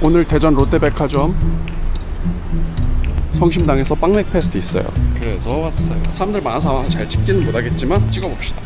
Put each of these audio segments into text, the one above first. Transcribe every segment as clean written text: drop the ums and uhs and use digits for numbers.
오늘 대전 롯데백화점 성심당에서 빵맥 페스트 있어요. 그래서 왔어요. 사람들 많아서 아마 잘 찍지는 못하겠지만 찍어봅시다.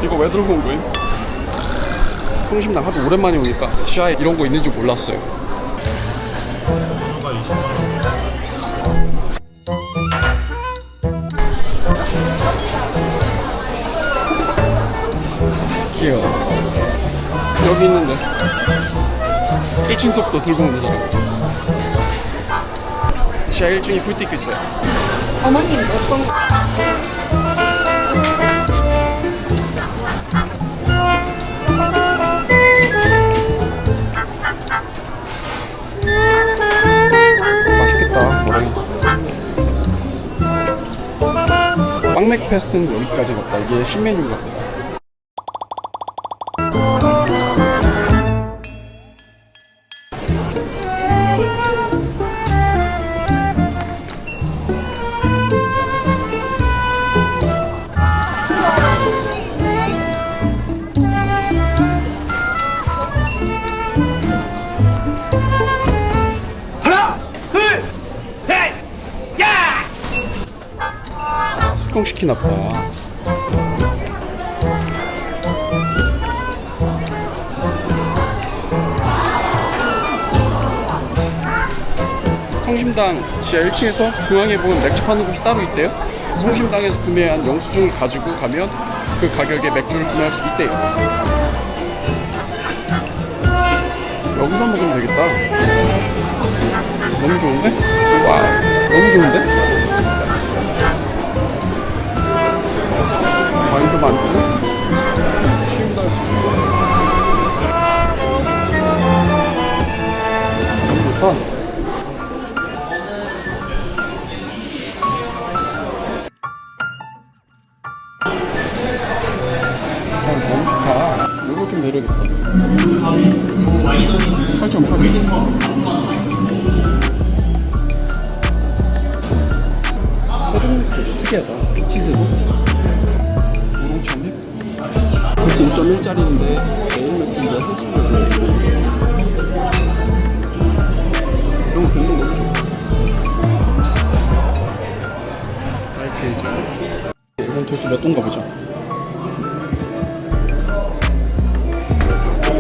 이거 왜 들고 온 거임? 성심당 하도 오랜만에 오니까 시야에 이런 거 있는 줄 몰랐어요. 귀여워. 여기 있는데 1층석도 들고 오는 사람. 지하 1층이 불 띄고 있어요. 어머님 어떤 맛있겠다. 뭐래. 빵맥 페스트는 여기까지 갔다. 이게 신메뉴인가 보다. 숙성시키나 봐. 성심당 지하 1층에서 중앙에 보면 맥주 파는 곳이 따로 있대요. 성심당에서 구매한 영수증을 가지고 가면 그 가격에 맥주를 구매할 수 있대요. 여기서 먹으면 되겠다. 너무 좋은데? 와, 너무 좋은데? 와인도 많고 쉬움도 할 수 있고 너무 좋다. 너무 좋다. 이거 좀 내려야겠다. 8.8. 서중 특이하다. 피치즈도 벌써 5.1짜리인데 에일 맥주인데 해지면 이런 거 굉장히 너무 좋다. IPA죠. 이건 도수 몇 도인가 보자.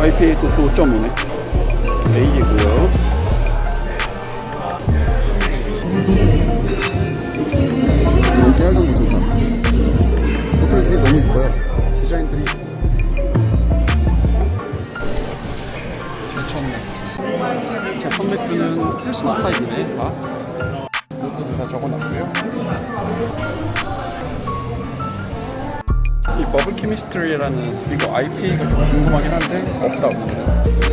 IPA 도수 5.5네. A이고요. 이건 깨알 정도 좋다. 보틀들이 너무 이뻐요. 디자인들이. 제천 맥주는 필스마 타입이네. 다 이것도 다 적어놨고요. 이 버블 케미스트리라는 이거 IPA가 좀 궁금하긴 한데 없다고.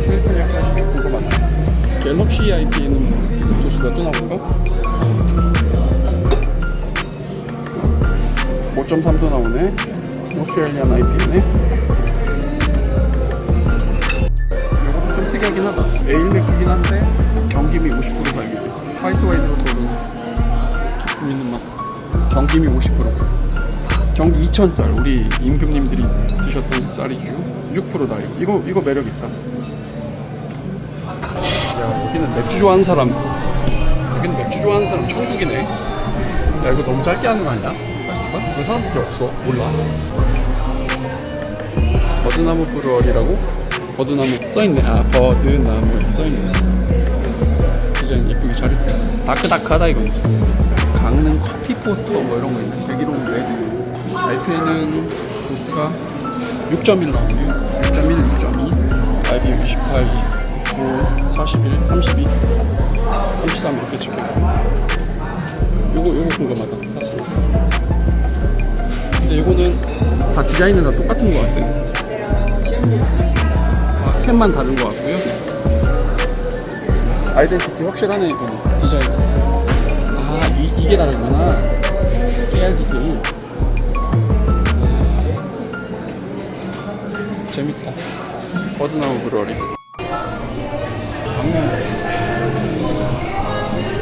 필리핀 약간씩 궁금하네. 갤럭시 IPA는 도수가 또 나올까? 5.3도 나오네. 오스트레일리안 IPA네. 이것도 좀 특이하긴 하다. 에일 맥주긴 한데 경김이 50% 달기지. 화이트 와인으로 보는 기품 있는 맛. 경김이 50%. 경기 2000쌀. 우리 임금님들이 드셨던 쌀이죠. 6% 달고. 이거 매력 있다. 야, 여기는 맥주 좋아하는 사람. 여기는 맥주 좋아하는 사람 천국이네. 야, 이거 너무 짧게 하는 거 아니야? 페스티벌? 왜 사람들이 없어? 몰라. 버드나무 브루어리라고? 버드나무 써있네. 아, 버드나무 이렇게 써있네. 디자인 예쁘게 잘했다. 다크다크하다 이건. 강릉 커피포터 뭐 이런 거 있네. 대기록 레드. IPA는 도수가 6.1 나오네요. 6.1, 6.2. IBM 28. 29, 41, 32, 33 이렇게 찍혀있고 요거 궁금하다. 봤어. 근데 요거는 다 디자인은 다 똑같은 것 같아. 캔만 다른 것 같고요. 아이덴티티 확실하네. 이거 디자인. 아 이게 다르구나. 깨알 디테일. 재밌다. 버드나무 브루어리.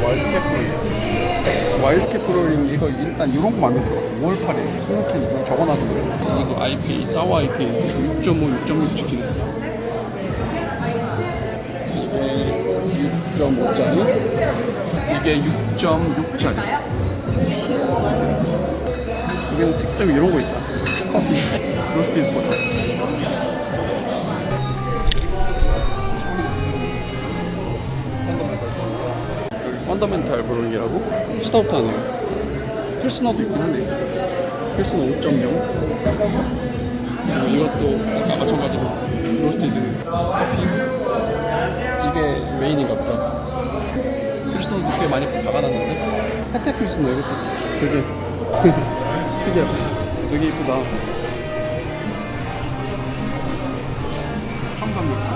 와일드캡 브루어리. 와일드캡 브루어리 이거 일단 이런 거 마음에 들어. 5월 8일 스노캔 이거 적어놔둔 거야. 이거 IPA 사워 IPA 6.5, 6.6 찍히네. 이게 6.5짜리. 이게 6.6짜리. 이게 특징 이런 거 있다. 커피, 로스티드 버터. 여기 펀더멘탈 브루잉이라고 스타우트 하네요. 필스너도 있긴 하네. 필스너 5.0. 그리고 이것도 아까 마찬가지로 로스티드 커피. 이게 메인인가 보다. 필스너도 꽤 많이 박아놨는데 페테 필스너 이것도 되게 특이하다. 되게 이쁘다. 청담 맥주.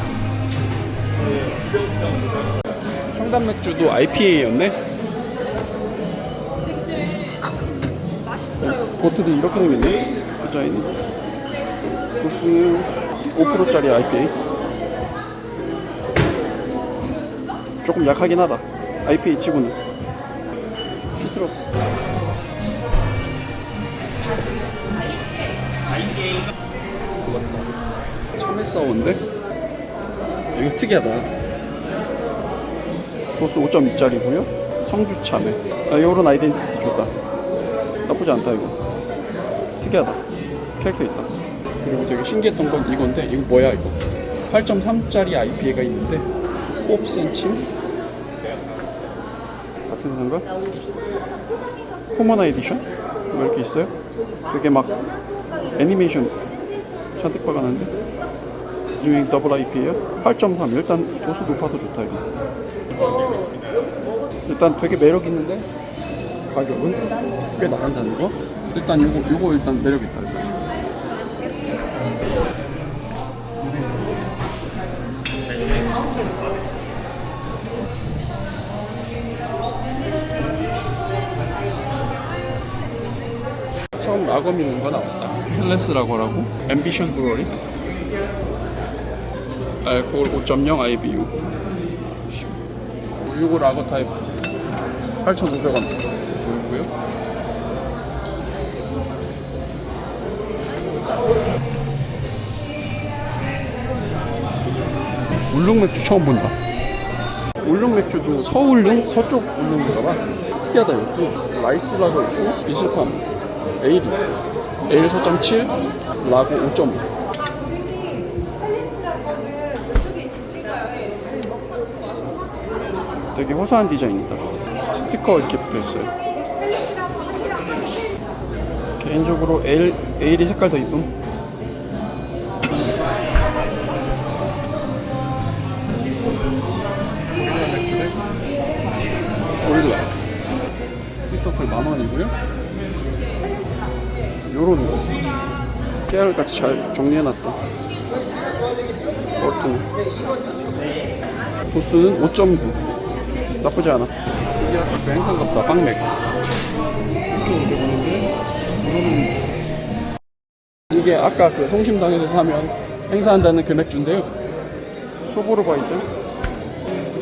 청담 맥주도 IPA였네. 보트도 이렇게 생겼네. 디자인이. 도수는 5%짜리 IPA. 조금 약하긴 하다. IPA 치고는. 시트러스. 참외 사워인데? 이거 특이하다. 도수 5.2짜리고요. 성주 참외. 요런 아이덴티티 좋다. 나쁘지 않다 이거. 특이하다. 캐릭터 있다. 그리고 되게 신기했던 건 이건데 이거 뭐야 이거. 8.3짜리 IPA가 있는데 호흡센침 같은 건가? 코머나 에디션? 뭐 이렇게 있어요? 되게 막 애니메이션 잔뜩 박아놨는데 유행 더블 IPA예요? 8.3. 일단 도수 높아서 좋다 이거. 일단 되게 매력 있는데 가격은 꽤 나간다는 거. 일단 요거 일단 매력 있다. 일단. 처음 라거 미는 거 나왔다. 헬레스 라거라고. 앰비션 브루어리. 알코올 5.0 IBU. 요거 라거 타입 8,500원 보이고요. 울릉 맥주 처음 본다. 울릉 맥주도 서울릉? 서쪽 울릉인가봐. 특이하다 이것도. 라이스 라거 있고 이슬팜 에일 4.7 라고 5.5. 되게 화사한 디자인이다. 스티커 이렇게 붙어있어요. 개인적으로 에일이 색깔 더 이쁨. 고릴라 스토클 10,000원이고요. 요런 거 깨알같이 잘 정리해놨다. 버튼 도수는 5.9. 나쁘지 않아. 이게 아까 그 행사 같다. 빵맥 이쪽으로 보는데 이게 아까 그 성심당에서 사면 행사한다는 그 맥주인데요. 소보르바이저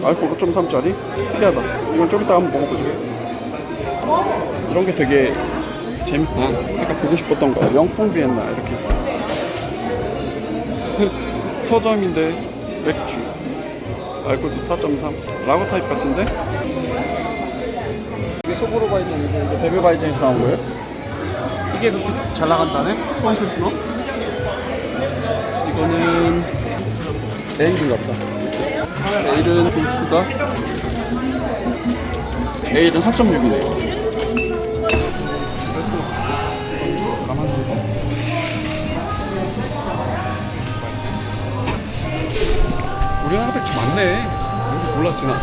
알코올 5.3짜리. 특이하다. 이건 좀 이따 한번 먹어보자. 이런 게 되게 재밌다. 아까 보고 싶었던 거 영풍 비엔나 이렇게 있어. 서점인데 맥주 알코올도 4.3 라거 타입 같은데. 이게 소보르바이전이고 이게 베베바이전에서 나온 거예요. 이게 그렇게 잘 나간다네. 수원 필스너. 이거는 에일인가 보다. 에일은 도수가 에일은 4.6이네요. 그래서 가만 두고 우리나라 맥주 많네. 많네. 여기 몰랐지 나.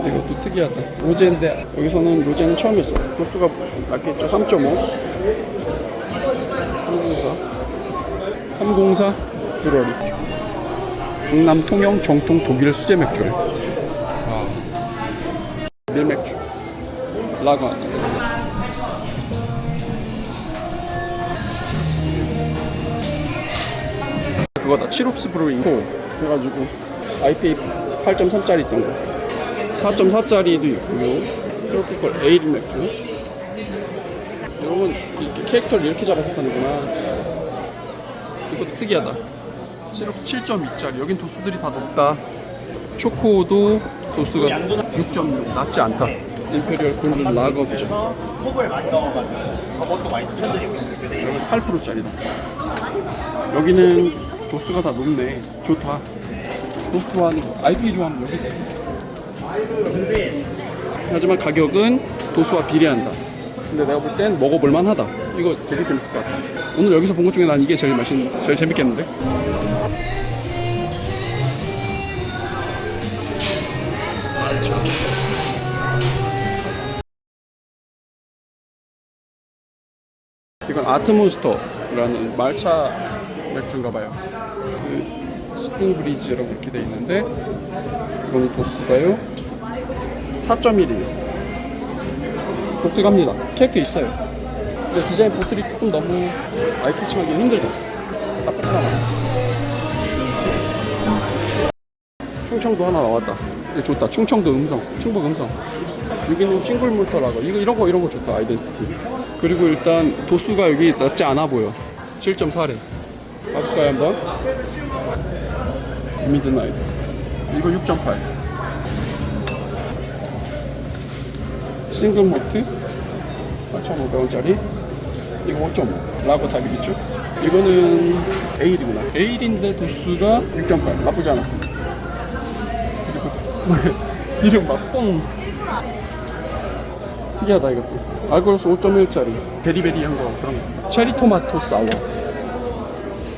이것도 특이하다. 로제인데 여기서는 로제는 처음이었어. 도수가 낮겠죠. 3.5. 304 브루어리. 강남 통영 정통 독일 수제 맥주. 밀맥주. 라거 하나. 그거다. 치롭스 브루잉 해가지고 IPA 8.3짜리 있던 거 4.4짜리도 있고요. 트로피컬 에일 맥주. 여러분 이렇게 캐릭터를 이렇게 잡아서 파는구나. 이것도 특이하다. 시럽스 7.2짜리. 여긴 도수들이 다 높다. 초코도 도수가 6.6 낮지 않다. 임페리얼 골든 라거죠. 컵을 많이 넣어가지고 저것도 많이 추천드리고 있는데 8%짜리다. 여기는 도수가 다 높네. 좋다. 도수 좋아하는 거. IPA 좋아하는 거. 하지만 가격은 도수와 비례한다. 근데 내가 볼 땐 먹어볼만 하다. 이거 되게 재밌을 것 같아. 오늘 여기서 본 것 중에 난 이게 제일 제일 재밌겠는데? 이건 아트몬스터라는 말차 맥주인가 봐요. 그 스프링 브리즈라고 이렇게 돼 있는데 이건 도수가요 4.1이에요. 독특합니다. 캐릭터 있어요. 근데 디자인 보틀이 조금 너무 아이캐치하기 힘들다. 나쁘진 않아. 충청도 하나 나왔다. 이거 좋다. 충청도 음성, 충북 음성. 여기는 싱글 몰터라고. 이런 거 좋다. 아이덴티티. 그리고 일단 도수가 여기 낮지 않아 보여. 7.4래. 가볼까요 한번? 미드나잇. 이거 6.8. 싱글 몰트 8,500원짜리. 이거 5.5 라고 답이겠죠? 이거는 에일이구나. 에일인데 도수가 6.8. 나쁘지 않아. 그리고 이름 막 뽕. 특이하다 이것도. 알코올수 5.1짜리 베리베리한 거 그런 거. 체리 토마토 사워.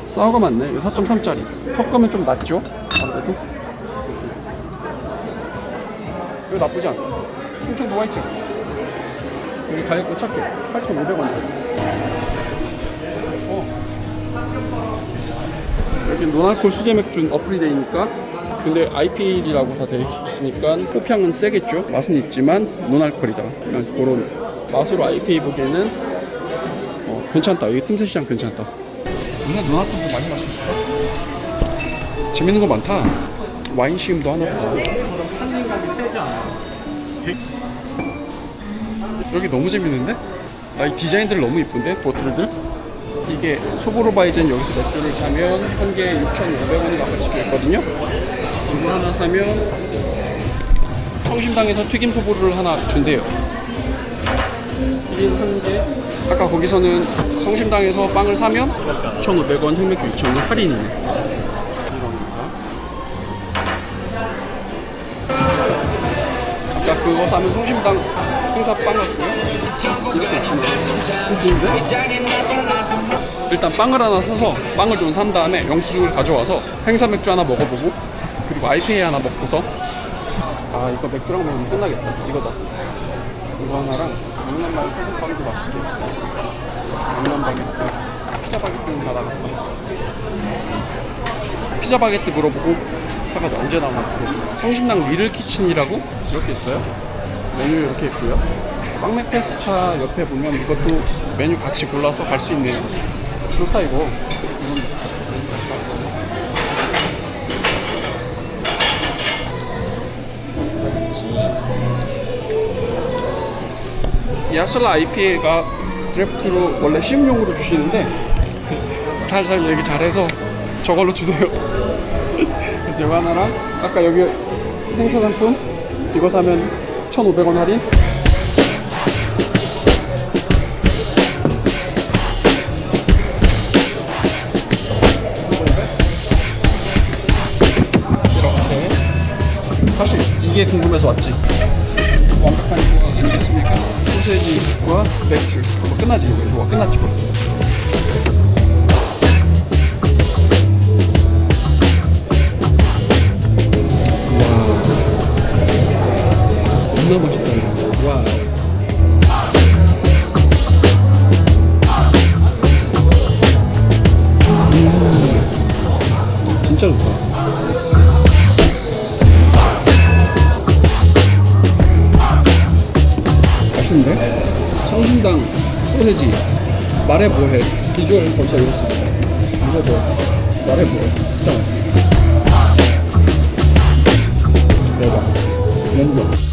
사워가 많네. 이거 4.3짜리. 섞으면 좀 낫죠? 아무래도. 이거 나쁘지 않다. 충청도 화이트. 여기 가격도 착해. 8,500원 줬어. 여기 노날콜 수제 맥주 어플이 돼 있으니까. 근데 IPA라고 다 돼 있으니까 호평은 세겠죠. 맛은 있지만 노날콜이다. 그냥 그런 맛으로 IPA 보기에는 괜찮다. 여기 틈새 시장 괜찮다. 요새 노날콜도 많이 마실까? 재밌는 거 많다. 와인 시음도 하나 보다. 한인감이 세지 않아. 여기 너무 재밌는데? 나 이 디자인들 너무 이쁜데? 보틀들? 이게 소보로바이젠 여기서 맥주를 사면 한 개에 6,500원이 아까 찍혀있거든요. 이거 하나 사면 성심당에서 튀김 소보루를 하나 준대요. 튀김 한 개. 아까 거기서는 성심당에서 빵을 사면 1,500원, 생맥주 2,000원 할인이네. 아까 그거 사면 성심당 행사 빵 같고요. 이렇게 주네. 일단 빵을 하나 사서 빵을 좀 산 다음에 영수증을 가져와서 행사 맥주 하나 먹어보고 그리고 IPA 하나 먹고서 이거 맥주랑 먹으면 끝나겠다. 이거다. 이거 하나랑 양념만 소금빵도 맛있게. 양념 바게트, 피자 바게트는 받아갔다. 피자 바게트 물어보고 사가자. 언제 나오나 보고. 성심당 리를 키친이라고 이렇게 있어요. 메뉴 이렇게 있고요. 빵맥 페스타 옆에 보면 이것도 메뉴 같이 골라서 갈 수 있네요. 좋다 이거. 이건 같이 갈 거고. 이 아슬라 IPA가 드래프트로 원래 시음용으로 주시는데 살살 얘기 잘해서 저걸로 주세요. 그래서 이거 하나랑 아까 여기 행사 상품 이거 사면 1,500원 할인. 이렇게 사실 이게 궁금해서 왔지. 완벽한 조화가 아니겠습니까? 소세지와 맥주. 그거 끝나지? 조화 끝났지 벌써. 와. 진짜 좋다. 맛있는데? 성심당 소세지. 말해 뭐해. 비주얼 벌써 이랬어. 이거 뭐 말해 뭐해. 진짜 맛있어. 대박. 연격.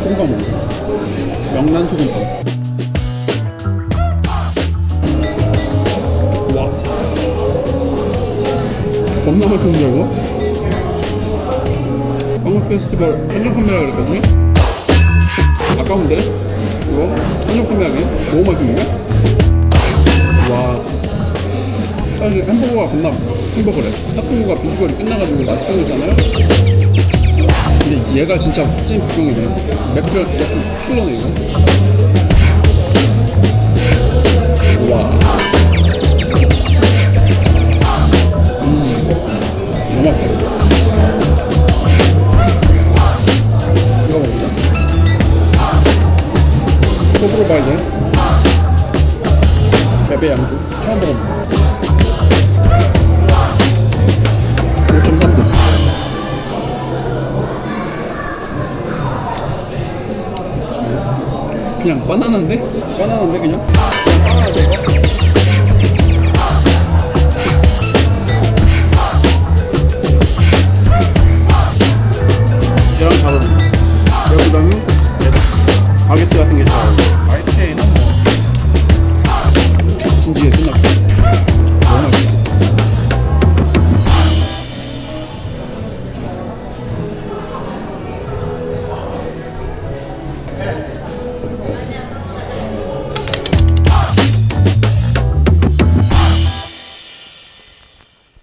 소금빵 먹었어. 명란 소금빵. 와. 겁나 맛있는데 이거? 방금 페스티벌 한정 판매라 그랬거든요? 아까운데? 이거? 한정 판매하기? 너무 맛있는데? 와. 사실 햄버거가 겁나 햄버거래. 핫도그가 비주얼이 끝나가지고 맛있다고 했잖아요? 근데 얘가 진짜 찐 국경이네. 맥주 약간 킬러네 이거. 와. 너무 맛있다 이거. 이거 먹자. 호불호 봐야 돼. 베베 양주 처음 먹어봐. 5.3도. 그냥 바나나인데? 바나나인데 그냥? 바나나인데 이거? 얘랑 잘 어울려. 여기다는 바게트 같은 게 잘 어울려. 바게트에는 뭐 진지하게 끝났고 너무 맛있다.